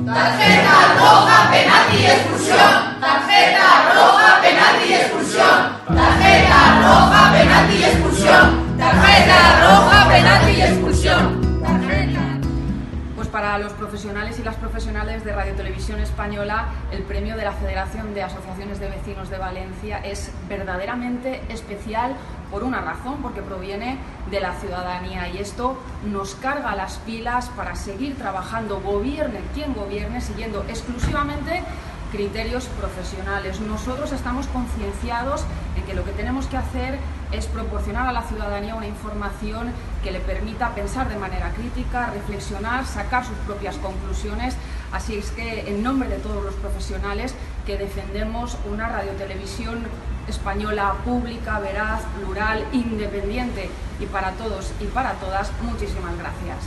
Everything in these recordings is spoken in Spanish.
Tarjeta roja, penalti y expulsión. Tarjeta roja, penalti y expulsión. Tarjeta roja, penalti y expulsión. Tarjeta roja, penalti y expulsión. Pues para los profesionales y las profesionales de Radio Televisión Española, el premio de la Federación de Asociaciones de Vecinos de Valencia es verdaderamente especial por una razón, porque proviene de la ciudadanía, y esto nos carga las pilas para seguir trabajando, gobierne quien gobierne, siguiendo exclusivamente criterios profesionales. Nosotros estamos concienciados en que lo que tenemos que hacer es proporcionar a la ciudadanía una información que le permita pensar de manera crítica, reflexionar, sacar sus propias conclusiones. Así es que, en nombre de todos los profesionales que defendemos una radiotelevisión española pública, veraz, plural, independiente y para todos y para todas, muchísimas gracias.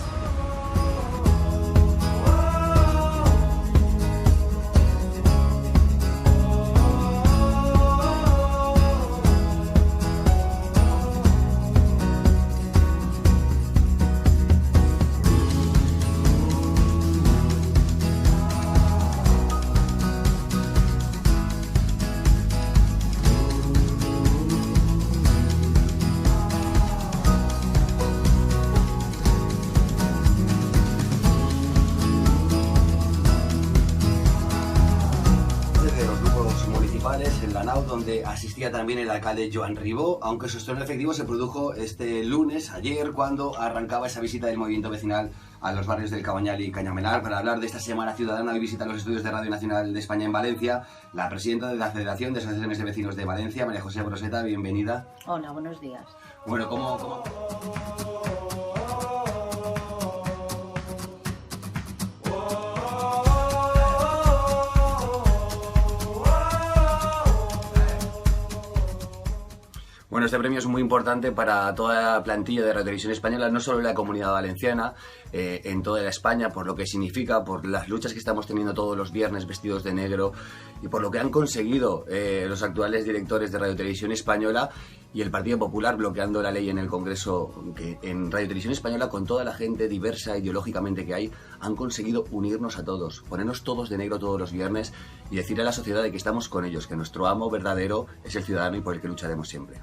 En la nau, donde asistía también el alcalde Joan Ribó, aunque su estreno efectivo se produjo este lunes, ayer, cuando arrancaba esa visita del movimiento vecinal a los barrios del Cabañal y Cañamelar. Para hablar de esta Semana Ciudadana, hoy visita los estudios de Radio Nacional de España en Valencia la presidenta de la Federación de Asociaciones de Vecinos de Valencia, María José Broseta. Bienvenida. Hola, buenos días. Bueno, ¿cómo? Bueno, este premio es muy importante para toda la plantilla de Radio Televisión Española, no solo en la Comunidad Valenciana, en toda España, por lo que significa, por las luchas que estamos teniendo todos los viernes vestidos de negro y por lo que han conseguido los actuales directores de Radio Televisión Española y el Partido Popular bloqueando la ley en el Congreso, que en Radio Televisión Española, con toda la gente diversa ideológicamente que hay, han conseguido unirnos a todos, ponernos todos de negro todos los viernes y decirle a la sociedad de que estamos con ellos, que nuestro amo verdadero es el ciudadano y por el que lucharemos siempre.